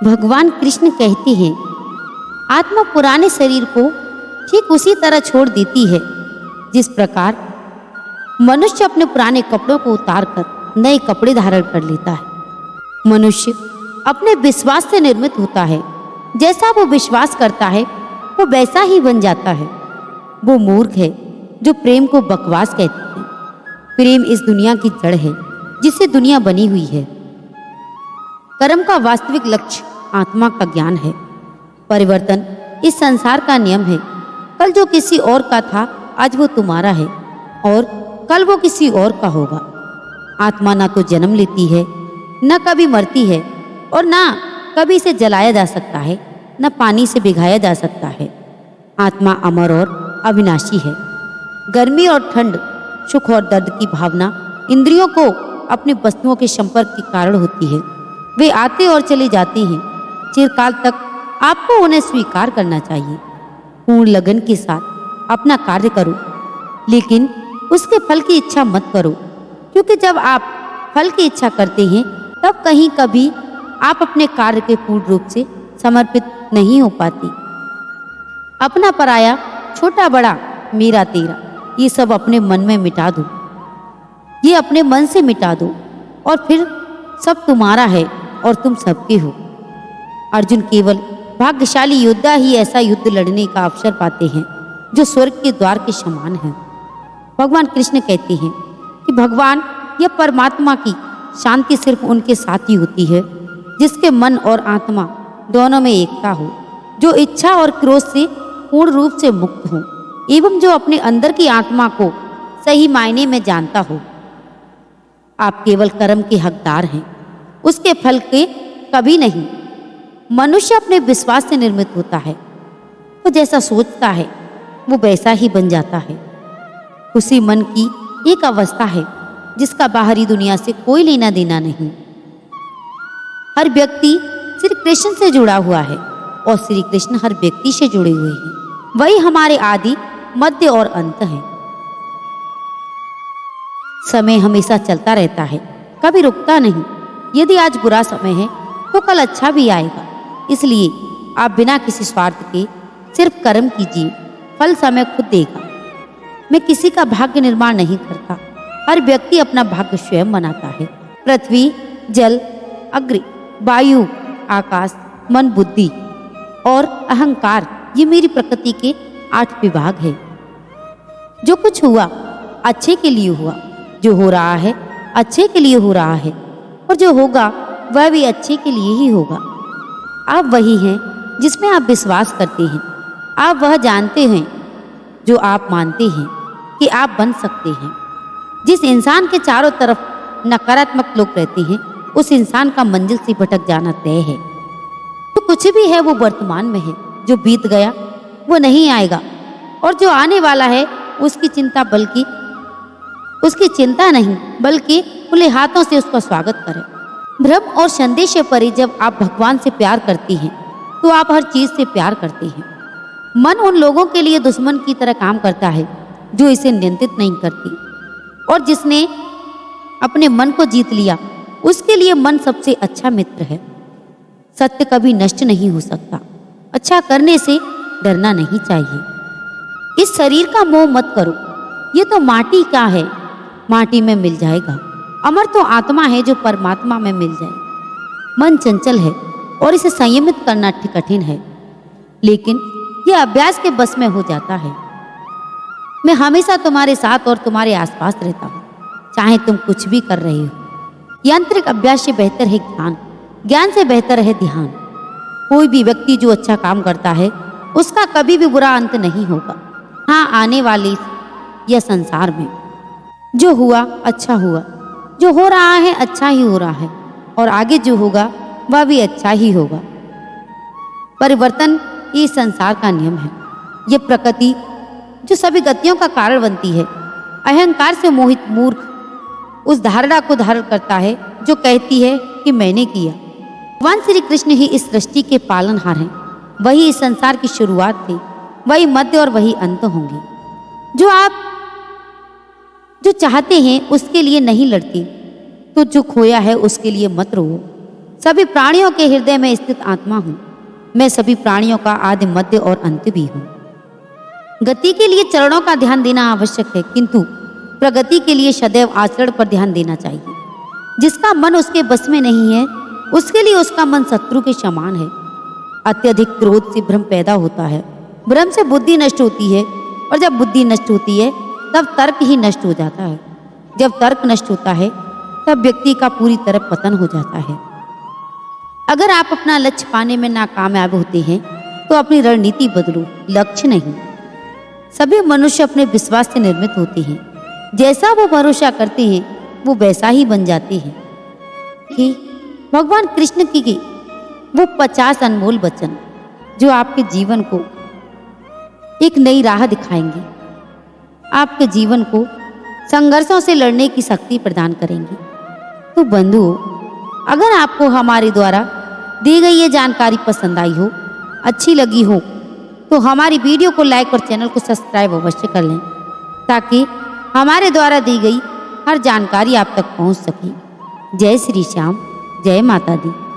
भगवान कृष्ण कहते हैं, आत्मा पुराने शरीर को ठीक उसी तरह छोड़ देती है जिस प्रकार मनुष्य अपने पुराने कपड़ों को उतारकर नए कपड़े धारण कर लेता है। मनुष्य अपने विश्वास से निर्मित होता है। जैसा वो विश्वास करता है वो वैसा ही बन जाता है। वो मूर्ख है जो प्रेम को बकवास कहते हैं। प्रेम इस दुनिया की जड़ है जिससे दुनिया बनी हुई है। कर्म का वास्तविक लक्ष्य आत्मा का ज्ञान है। परिवर्तन इस संसार का नियम है। कल जो किसी और का था आज वो तुम्हारा है और कल वो किसी और का होगा। आत्मा ना तो जन्म लेती है, न कभी मरती है और ना कभी इसे जलाया जा सकता है, न पानी से भिगाया जा सकता है। आत्मा अमर और अविनाशी है। गर्मी और ठंड, सुख और दर्द की भावना इंद्रियों को अपनी वस्तुओं के संपर्क के कारण होती है। वे आते और चले जाते हैं। चिरकाल तक आपको उन्हें स्वीकार करना चाहिए। पूर्ण लगन के साथ अपना कार्य करो, लेकिन उसके फल की इच्छा मत करो, क्योंकि जब आप फल की इच्छा करते हैं तब कहीं कभी आप अपने कार्य के पूर्ण रूप से समर्पित नहीं हो पाती। अपना पराया, छोटा बड़ा, मेरा तेरा, ये सब अपने मन में मिटा दो। ये अपने मन से मिटा दो और फिर सब तुम्हारा है और तुम सबके हो। अर्जुन केवल भाग्यशाली योद्धा ही ऐसा युद्ध लड़ने का अवसर पाते हैं जो स्वर्ग के द्वार के समान है। भगवान कृष्ण कहते हैं कि भगवान या परमात्मा की शांति सिर्फ उनके साथ ही होती है जिसके मन और आत्मा दोनों में एकता हो, जो इच्छा और क्रोध से पूर्ण रूप से मुक्त हो एवं जो अपने अंदर की आत्मा को सही मायने में जानता हो। आप केवल कर्म के हकदार हैं, उसके फल के कभी नहीं। मनुष्य अपने विश्वास से निर्मित होता है। वो जैसा सोचता है वो वैसा ही बन जाता है। खुशी मन की एक अवस्था है जिसका बाहरी दुनिया से कोई लेना देना नहीं। हर व्यक्ति श्री कृष्ण से जुड़ा हुआ है और श्री कृष्ण हर व्यक्ति से जुड़े हुए हैं। वही हमारे आदि, मध्य और अंत है। समय हमेशा चलता रहता है, कभी रुकता नहीं। यदि आज बुरा समय है तो कल अच्छा भी आएगा। इसलिए आप बिना किसी स्वार्थ के सिर्फ कर्म कीजिए, फल समय खुद देगा। मैं किसी का भाग्य निर्माण नहीं करता। हर व्यक्ति अपना भाग्य स्वयं बनाता है। पृथ्वी, जल, अग्नि, वायु, आकाश, मन, बुद्धि और अहंकार, ये मेरी प्रकृति के 8 विभाग है। जो कुछ हुआ अच्छे के लिए हुआ, जो हो रहा है अच्छे के लिए हो रहा है और जो होगा वह भी अच्छे के लिए ही होगा। आप वही हैं जिसमें आप विश्वास करते हैं। आप वह जानते हैं जो आप मानते हैं कि आप बन सकते हैं। जिस इंसान के चारों तरफ नकारात्मक लोग रहते हैं उस इंसान का मंजिल से भटक जाना तय है। तो कुछ भी है वो वर्तमान में है। जो बीत गया वो नहीं आएगा और जो आने वाला है उसकी चिंता नहीं बल्कि खुले हाथों से उसका स्वागत करें। भ्रम और संदेश से परे जब आप भगवान से प्यार करती हैं तो आप हर चीज से प्यार करते हैं। मन उन लोगों के लिए दुश्मन की तरह काम करता है जो इसे नियंत्रित नहीं करती, और जिसने अपने मन को जीत लिया उसके लिए मन सबसे अच्छा मित्र है। सत्य कभी नष्ट नहीं हो सकता। अच्छा करने से डरना नहीं चाहिए। इस शरीर का मोह मत करो, ये तो माटी का है, माटी में मिल जाएगा। अमर तो आत्मा है जो परमात्मा में मिल जाए। मन चंचल है और इसे संयमित करना कठिन है, लेकिन यह अभ्यास के बस में हो जाता है। मैं हमेशा तुम्हारे साथ और तुम्हारे आसपास रहता हूँ, चाहे तुम कुछ भी कर रहे हो। यांत्रिक अभ्यास से बेहतर है ज्ञान, ज्ञान से बेहतर है ध्यान। कोई भी व्यक्ति जो अच्छा काम करता है उसका कभी भी बुरा अंत नहीं होगा। हाँ, आने वाले यह संसार में जो हुआ अच्छा हुआ, जो हो रहा है अच्छा ही हो रहा है और आगे जो होगा वह भी अच्छा ही होगा। परिवर्तन इस संसार का नियम है। ये प्रकृति जो सभी गतियों का कारण बनती है, अहंकार से मोहित मूर्ख उस धारणा को धारण करता है जो कहती है कि मैंने किया। भगवान श्री कृष्ण ही इस सृष्टि के पालनहार हैं। वही इस संसार की शुरुआत थी, वही मध्य और वही अंत होंगे। जो आप जो चाहते हैं उसके लिए नहीं लड़ते, तो जो खोया है उसके लिए मत रो। सभी प्राणियों के हृदय में स्थित आत्मा हूँ। मैं सभी प्राणियों का आदि मध्य और अंत भी हूँ। गति के लिए चरणों का ध्यान देना आवश्यक है, किंतु प्रगति के लिए सदैव आचरण पर ध्यान देना चाहिए। जिसका मन उसके बस में नहीं है, उसके लिए उसका मन शत्रु के समान है। अत्यधिक क्रोध से भ्रम पैदा होता है, भ्रम से बुद्धि नष्ट होती है, और जब बुद्धि नष्ट होती है तब तर्क ही नष्ट हो जाता है। जब तर्क नष्ट होता है तब व्यक्ति का पूरी तरह पतन हो जाता है। अगर आप अपना लक्ष्य पाने में नाकामयाब होते हैं तो अपनी रणनीति बदलो, लक्ष्य नहीं। सभी मनुष्य अपने विश्वास से निर्मित होते हैं। जैसा वो भरोसा करते हैं वो वैसा ही बन जाते हैं। कि भगवान कृष्ण की वो 50 अनमोल वचन जो आपके जीवन को एक नई राह दिखाएंगे, आपके जीवन को संघर्षों से लड़ने की शक्ति प्रदान करेंगे। तो बंधुओं, अगर आपको हमारे द्वारा दी गई ये जानकारी पसंद आई हो, अच्छी लगी हो, तो हमारी वीडियो को लाइक और चैनल को सब्सक्राइब अवश्य कर लें, ताकि हमारे द्वारा दी गई हर जानकारी आप तक पहुंच सके। जय श्री श्याम, जय माता दी।